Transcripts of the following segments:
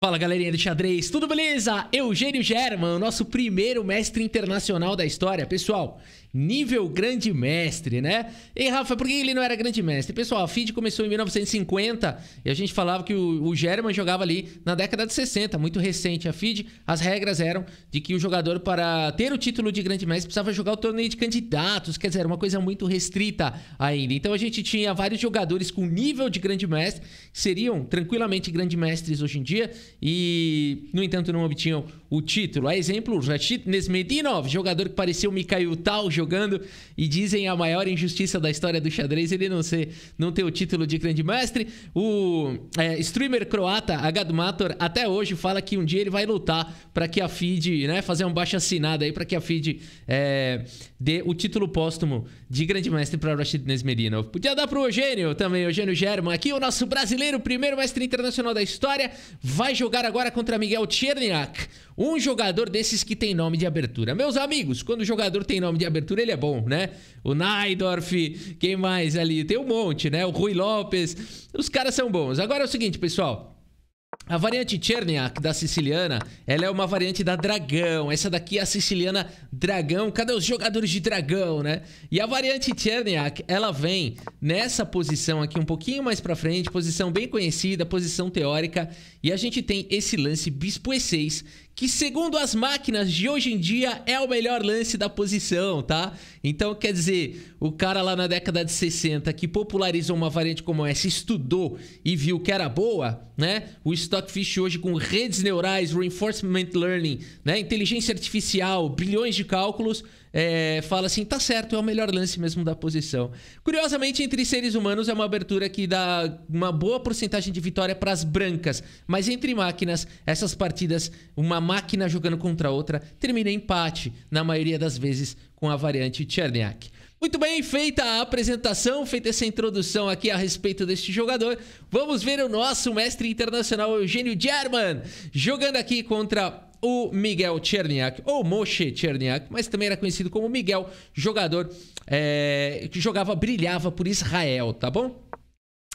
Fala galerinha do xadrez, tudo beleza? Eugênio German, nosso primeiro mestre internacional da história. Pessoal, nível grande mestre, né? E Rafa, por que ele não era grande mestre? Pessoal, a FIDE começou em 1950 e a gente falava que o German jogava ali na década de 60, muito recente. A FIDE, as regras eram de que o jogador, para ter o título de grande mestre, precisava jogar o torneio de candidatos, quer dizer, era uma coisa muito restrita ainda. Então a gente tinha vários jogadores com nível de grande mestre, que seriam tranquilamente grande mestres hoje em dia, e, no entanto, não obtinham o título. A exemplo, Rashid Nesmedinov, jogador que parecia o Mikhail Tal jogando, e dizem a maior injustiça da história do xadrez ele não ter o título de grande mestre. O streamer croata Agadmator até hoje fala que um dia ele vai lutar para que a FIDE, né, fazer um baixo-assinado aí para que a FIDE dê o título póstumo de grande mestre para Rashid Nesmedinov. Podia dar pro Eugênio também, Eugênio German, aqui o nosso brasileiro, primeiro mestre internacional da história, vai jogar agora contra Miguel Cherniak, um jogador desses que tem nome de abertura. Meus amigos, quando o jogador tem nome de abertura, ele é bom, né? O Naidorf, quem mais ali? Tem um monte, né? O Rui Lopes, os caras são bons. Agora é o seguinte, pessoal. A variante Cherniak da siciliana, ela é uma variante da dragão. Essa daqui é a siciliana dragão. Cadê os jogadores de dragão, né? E a variante Cherniak, ela vem nessa posição aqui um pouquinho mais pra frente, posição bem conhecida, posição teórica. E a gente tem esse lance bispo E6, que segundo as máquinas de hoje em dia é o melhor lance da posição, tá? Então, quer dizer, o cara lá na década de 60 que popularizou uma variante como essa, estudou e viu que era boa, né? O Stockfish hoje com redes neurais, reinforcement learning, né? Inteligência artificial, bilhões de cálculos, fala assim, tá certo, é o melhor lance mesmo da posição. Curiosamente, entre seres humanos é uma abertura que dá uma boa porcentagem de vitória para as brancas, mas entre máquinas, essas partidas, uma máquina jogando contra outra, termina em empate, na maioria das vezes, com a variante Cherniak. Muito bem, feita a apresentação, feita essa introdução aqui a respeito deste jogador, vamos ver o nosso mestre internacional Eugênio German jogando aqui contra o Miguel Cherniak, ou Moshe Cherniak, mas também era conhecido como Miguel, jogador que brilhava por Israel, tá bom?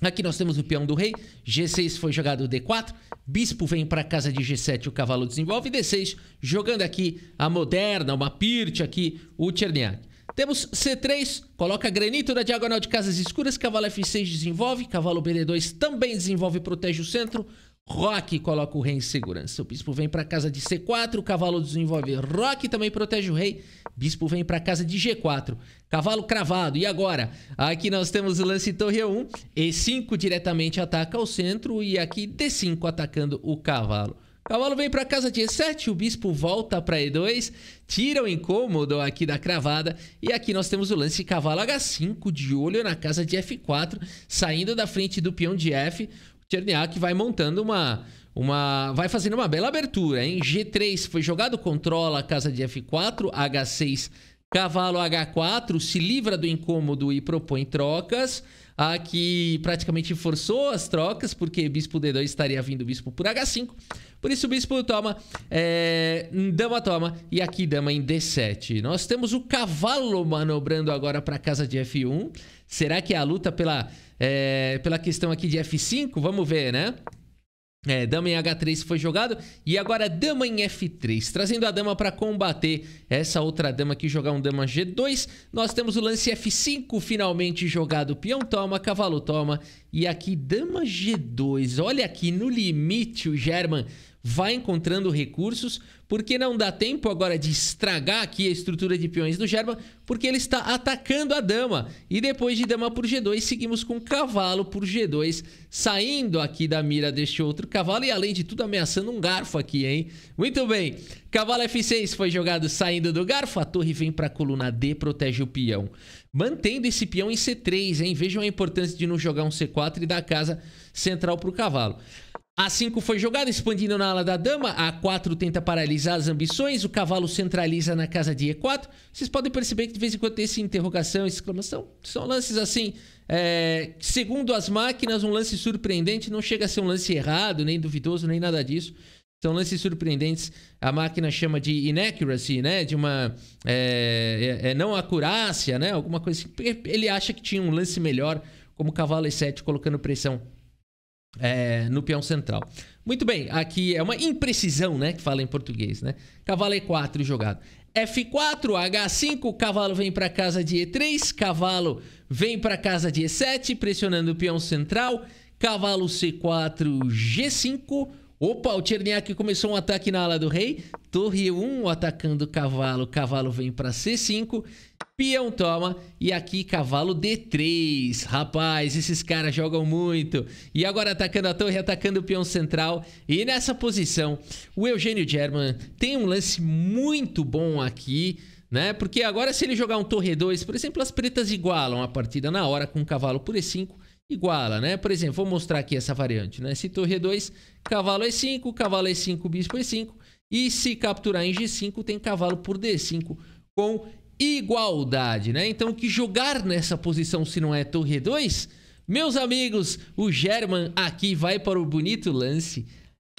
Aqui nós temos o peão do rei, G6 foi jogado D4, bispo vem para casa de G7, o cavalo desenvolve D6, jogando aqui a moderna, uma Pirt aqui, o Cherniak. Temos C3, coloca granito na diagonal de casas escuras, cavalo F6 desenvolve, cavalo BD2 também desenvolve e protege o centro, Roque coloca o rei em segurança. O bispo vem para casa de C4, o cavalo desenvolve Roque, também protege o rei. Bispo vem para casa de G4, cavalo cravado. E agora? Aqui nós temos o lance torre E1, E5 diretamente ataca o centro e aqui D5 atacando o cavalo. Cavalo vem para casa de E7, o bispo volta para E2, tira o incômodo aqui da cravada. E aqui nós temos o lance cavalo H5, de olho na casa de F4, saindo da frente do peão de F. Cherniak vai montando vai fazendo uma bela abertura, hein? G3 foi jogado, controla a casa de F4, H6, cavalo H4, se livra do incômodo e propõe trocas. Aqui praticamente forçou as trocas, porque bispo D2 estaria vindo bispo por H5. Por isso o bispo toma, dama toma, e aqui dama em D7. Nós temos o cavalo manobrando agora para a casa de F1. Será que é a luta pela questão aqui de F5? Vamos ver, né? Dama em H3 foi jogado. E agora dama em F3. Trazendo a dama para combater essa outra dama que jogar um dama G2. Nós temos o lance F5 finalmente jogado. Peão toma, cavalo toma. E aqui dama G2. Olha aqui no limite o German vai encontrando recursos, porque não dá tempo agora de estragar aqui a estrutura de peões do German, porque ele está atacando a dama. E depois de dama por G2, seguimos com cavalo por G2, saindo aqui da mira deste outro cavalo e, além de tudo, ameaçando um garfo aqui, hein? Muito bem, cavalo F6 foi jogado saindo do garfo, a torre vem para a coluna D, protege o peão. Mantendo esse peão em C3, hein? Vejam a importância de não jogar um C4 e dar a casa central para o cavalo. A5 foi jogado, expandindo na ala da dama. A4 tenta paralisar as ambições. O cavalo centraliza na casa de E4. Vocês podem perceber que de vez em quando tem essa interrogação, exclamação. São lances assim, segundo as máquinas, um lance surpreendente. Não chega a ser um lance errado, nem duvidoso, nem nada disso. São lances surpreendentes. A máquina chama de inaccuracy, né? De uma não acurácia, né? Alguma coisa assim. Ele acha que tinha um lance melhor, como o cavalo E7 colocando pressão no peão central. Muito bem, aqui é uma imprecisão, né, que fala em português, né? Cavalo E4 jogado. F4, H5, cavalo vem para casa de E3, cavalo vem para casa de E7, pressionando o peão central, cavalo C4, G5. Opa, o Cherniak começou um ataque na ala do rei. Torre 1 atacando o cavalo. Cavalo vem para C5. Peão toma. E aqui cavalo D3. Rapaz, esses caras jogam muito. E agora atacando a torre, atacando o peão central. E nessa posição, o Eugênio German tem um lance muito bom aqui, né? Porque agora se ele jogar um torre 2, por exemplo, as pretas igualam a partida na hora com o cavalo por E5. Iguala, né? Por exemplo, vou mostrar aqui essa variante, né? Se torre 2, cavalo E5, cavalo E5, bispo E5. E se capturar em G5, tem cavalo por D5 com igualdade, né? Então, o que jogar nessa posição se não é torre 2? Meus amigos, o German aqui vai para o bonito lance.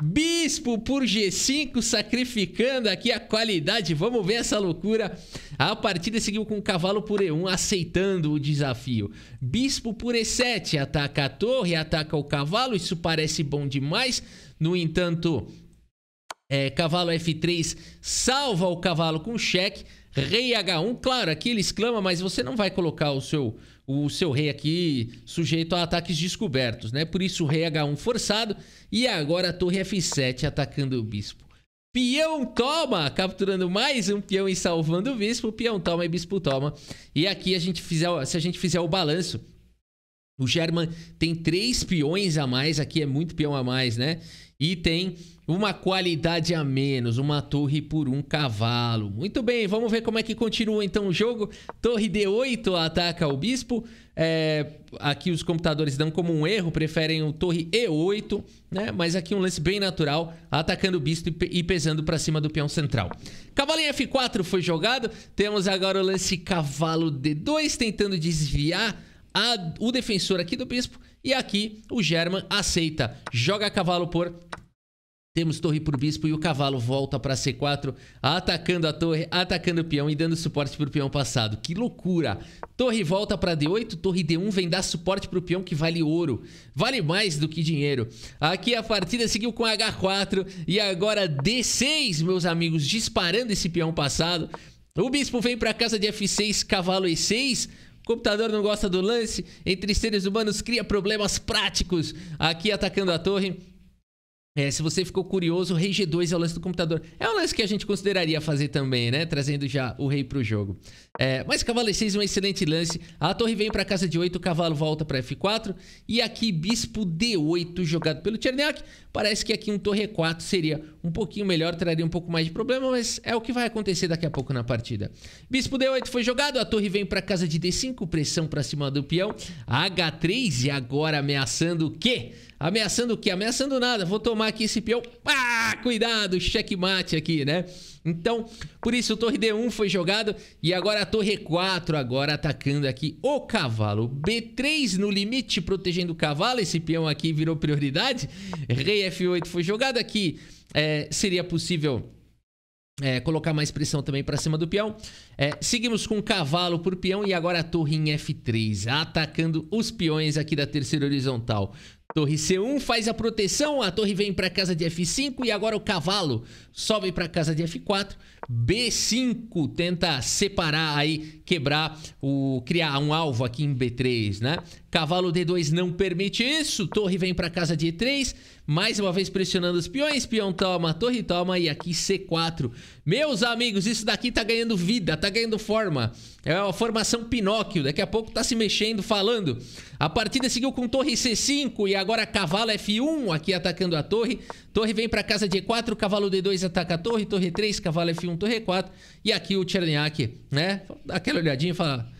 Bispo por G5, sacrificando aqui a qualidade. Vamos ver essa loucura. A partida seguiu com cavalo por E1, aceitando o desafio. Bispo por E7, ataca a torre, ataca o cavalo. Isso parece bom demais. No entanto, cavalo F3 salva o cavalo com cheque. Rei H1, claro, aqui ele exclama, mas você não vai colocar o seu rei aqui sujeito a ataques descobertos, né? Por isso o rei H1 forçado. E agora a torre F7 atacando o bispo. Peão toma, capturando mais um peão e salvando o bispo. Peão toma e bispo toma. E aqui se a gente fizer o balanço, o German tem 3 peões a mais. Aqui é muito peão a mais, né? E tem uma qualidade a menos, uma torre por um cavalo. Muito bem, vamos ver como é que continua então o jogo. Torre D8 ataca o bispo. Aqui os computadores dão como um erro, preferem o torre E8, né? Mas aqui um lance bem natural, atacando o bispo e pesando para cima do peão central. Cavalo em F4 foi jogado. Temos agora o lance cavalo D2, tentando desviar o defensor aqui do bispo. E aqui o German aceita, joga cavalo por... Temos torre por bispo e o cavalo volta para C4, atacando a torre, atacando o peão e dando suporte para o peão passado. Que loucura! Torre volta para D8, torre D1 vem dar suporte para o peão que vale ouro. Vale mais do que dinheiro. Aqui a partida seguiu com H4 e agora D6, meus amigos, disparando esse peão passado. O bispo vem para casa de F6, cavalo E6. O computador não gosta do lance. Entre seres humanos cria problemas práticos. Aqui atacando a torre. Se você ficou curioso, o rei G2 é o lance do computador. É um lance que a gente consideraria fazer também, né? Trazendo já o rei pro jogo. Mas cavalo E6 é um excelente lance. A torre vem para casa de 8, o cavalo volta para F4. E aqui bispo D8 jogado pelo Cherniak. Parece que aqui um torre E4 seria um pouquinho melhor, traria um pouco mais de problema, mas é o que vai acontecer daqui a pouco na partida. Bispo D8 foi jogado, a torre vem para casa de D5, pressão para cima do peão. H3 e agora ameaçando o quê? Ameaçando o quê? Ameaçando nada. Vou tomar aqui esse peão. Cuidado, checkmate aqui, né? Então, por isso o torre D1 foi jogado. E agora a torre E4, agora atacando aqui o cavalo. B3 no limite, protegendo o cavalo. Esse peão aqui virou prioridade. Rei F8 foi jogado aqui. Seria possível... colocar mais pressão também para cima do peão. Seguimos com cavalo por peão e agora a torre em F3, atacando os peões aqui da terceira horizontal. Torre C1 faz a proteção, a torre vem para casa de F5 e agora o cavalo sobe para casa de F4. B5 tenta separar aí, quebrar, criar um alvo aqui em B3, né? Cavalo D2 não permite isso, torre vem para casa de E3, mais uma vez pressionando os peões, peão toma, torre toma e aqui C4. Meus amigos, isso daqui tá ganhando vida, tá ganhando forma. É uma formação Pinóquio, daqui a pouco tá se mexendo, falando. A partida seguiu com torre C5 e agora cavalo F1 aqui atacando a torre. Torre vem para casa de E4, cavalo D2 ataca a torre, torre 3, cavalo F1, torre E4. E aqui o Cherniak, né? Dá aquela olhadinha e fala,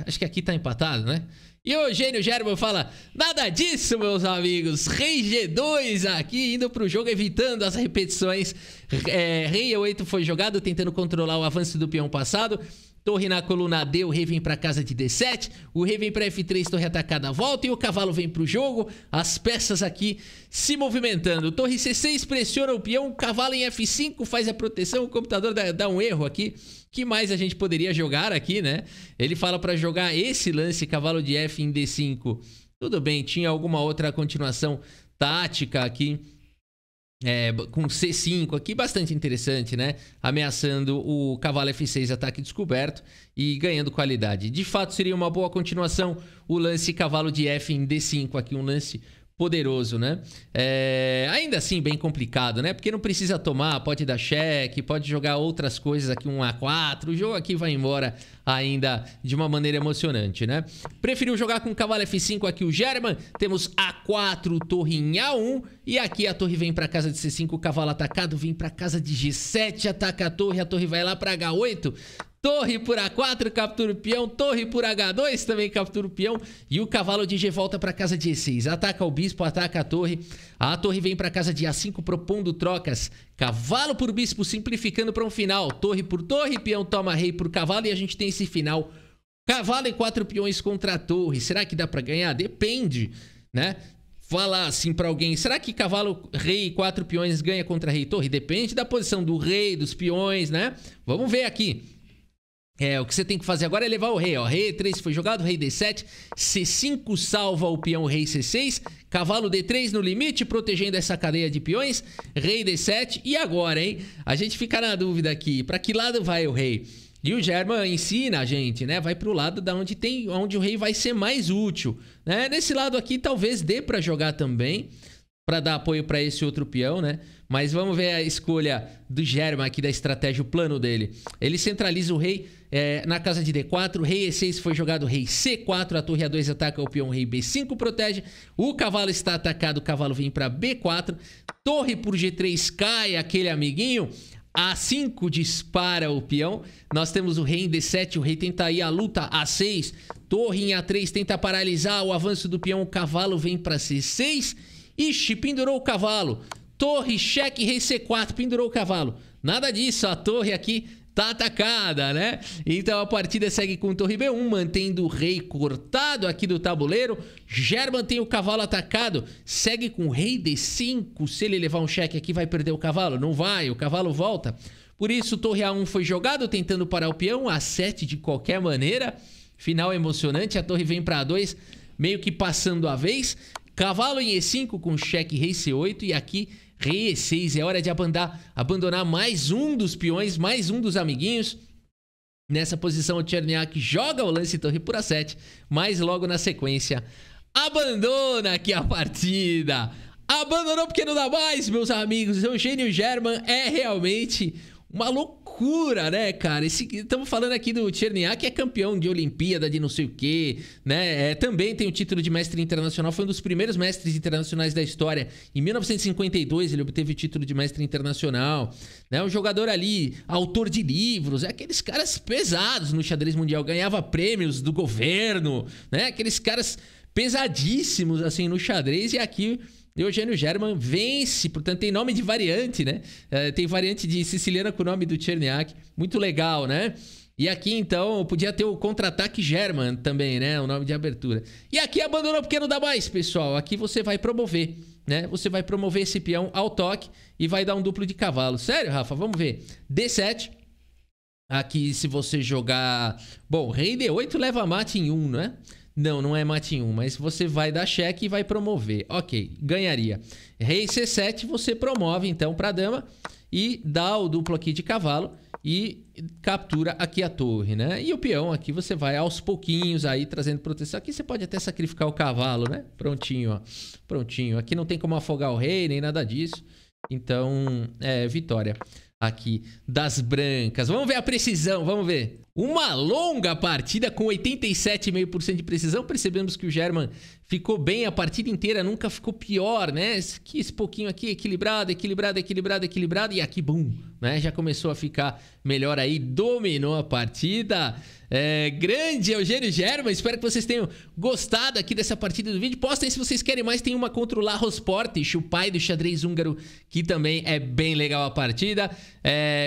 acho que aqui tá empatado, né? E o Eugênio German fala, nada disso, meus amigos. Rei G2 aqui, indo pro jogo, evitando as repetições. Rei E8 foi jogado, tentando controlar o avanço do peão passado. Torre na coluna D, o rei vem para casa de D7, o rei vem para F3, torre atacada volta e o cavalo vem para o jogo. As peças aqui se movimentando. Torre C6 pressiona o peão, cavalo em F5 faz a proteção, o computador dá um erro aqui. Que mais a gente poderia jogar aqui, né? Ele fala para jogar esse lance, cavalo de F em D5. Tudo bem, tinha alguma outra continuação tática aqui. Com C5 aqui, bastante interessante, né? Ameaçando o cavalo F6, ataque descoberto e ganhando qualidade. De fato, seria uma boa continuação o lance cavalo de F em D5 aqui, um lance poderoso, né? Ainda assim, bem complicado, né? Porque não precisa tomar, pode dar cheque, pode jogar outras coisas aqui, um A4. O jogo aqui vai embora ainda de uma maneira emocionante, né? Preferiu jogar com cavalo F5 aqui o German. Temos A4, torre em A1. E aqui a torre vem para casa de C5, o cavalo atacado vem para casa de G7, ataca a torre vai lá para H8. Torre por A4, captura o peão. Torre por H2, também captura o peão. E o cavalo de G volta para casa de E6. Ataca o bispo, ataca a torre. A torre vem para casa de A5, propondo trocas. Cavalo por bispo, simplificando para um final. Torre por torre, peão toma rei por cavalo. E a gente tem esse final. Cavalo e 4 peões contra a torre. Será que dá para ganhar? Depende, né? Falar assim para alguém, será que cavalo, rei e 4 peões ganha contra rei e torre? Depende da posição do rei, dos peões, né? Vamos ver aqui. O que você tem que fazer agora é levar o rei, ó. Rei E3 foi jogado, rei D7, C5 salva o peão rei C6, cavalo D3 no limite, protegendo essa cadeia de peões, rei D7. E agora, hein? A gente fica na dúvida aqui, para que lado vai o rei? E o German ensina a gente, né? Vai pro lado da onde o rei vai ser mais útil, né? Nesse lado aqui talvez dê para jogar também, para dar apoio para esse outro peão, né? Mas vamos ver a escolha do German aqui, da estratégia, o plano dele. Ele centraliza o rei na casa de D4, rei E6 foi jogado, rei C4, a torre A2 ataca o peão, rei B5 protege, o cavalo está atacado, o cavalo vem para B4, torre por G3 cai aquele amiguinho, A5 dispara o peão, nós temos o rei em D7, o rei tenta ir à luta, A6, torre em A3 tenta paralisar o avanço do peão, o cavalo vem para C6, ixi, pendurou o cavalo, torre, cheque, rei C4, pendurou o cavalo, nada disso, a torre aqui tá atacada, né? Então a partida segue com torre B1, mantendo o rei cortado aqui do tabuleiro. German tem o cavalo atacado, segue com rei D5. Se ele levar um cheque aqui, vai perder o cavalo? Não vai, o cavalo volta. Por isso, torre A1 foi jogado, tentando parar o peão. A7 de qualquer maneira. Final emocionante, a torre vem para A2, meio que passando a vez. Cavalo em E5 com cheque rei C8 e aqui rei E6. É hora de abandonar mais um dos peões, mais um dos amiguinhos. Nessa posição o Cherniak joga o lance torre por A7, mas logo na sequência abandona aqui a partida. Abandonou porque não dá mais, meus amigos. Eugênio German é realmente uma loucura, né, cara? Estamos falando aqui do Cherniak, que é campeão de Olimpíada, de não sei o quê, né? Também tem o título de mestre internacional, foi um dos primeiros mestres internacionais da história. Em 1952 ele obteve o título de mestre internacional, né? Um jogador ali, autor de livros, aqueles caras pesados no xadrez mundial, ganhava prêmios do governo, né? Aqueles caras pesadíssimos, assim, no xadrez. E aqui Eugênio German vence, portanto tem nome de variante, né? Tem variante de siciliana com o nome do Cherniak, muito legal, né? E aqui então podia ter o contra-ataque German também, né? O nome de abertura. E aqui abandonou porque não dá mais, pessoal. Aqui você vai promover, né? Você vai promover esse peão ao toque e vai dar um duplo de cavalo. Sério, Rafa? Vamos ver. D7. Aqui se você jogar... Bom, rei D8 leva mate em 1, né? Não, não é mate em 1, mas você vai dar cheque e vai promover. Ok, ganharia. Rei C7, você promove então para a dama e dá o duplo aqui de cavalo e captura aqui a torre, né? E o peão aqui você vai aos pouquinhos aí trazendo proteção. Aqui você pode até sacrificar o cavalo, né? Prontinho, ó. Prontinho. Aqui não tem como afogar o rei, nem nada disso. Então, vitória aqui das brancas. Vamos ver a precisão, vamos ver. Uma longa partida com 87,5% de precisão. Percebemos que o German ficou bem a partida inteira, nunca ficou pior, né? Esse pouquinho aqui, equilibrado, equilibrado, equilibrado, equilibrado. E aqui, bum, né? Já começou a ficar melhor aí, dominou a partida. Grande Eugênio German, espero que vocês tenham gostado aqui dessa partida do vídeo. Postem se vocês querem mais, tem uma contra o Larros Portes, o pai do xadrez húngaro, que também é bem legal a partida.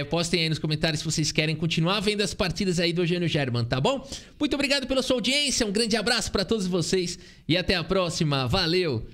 Postem aí nos comentários se vocês querem continuar vendo as partidas aí do Eugênio German, tá bom? Muito obrigado pela sua audiência, um grande abraço para todos vocês e até a próxima, valeu!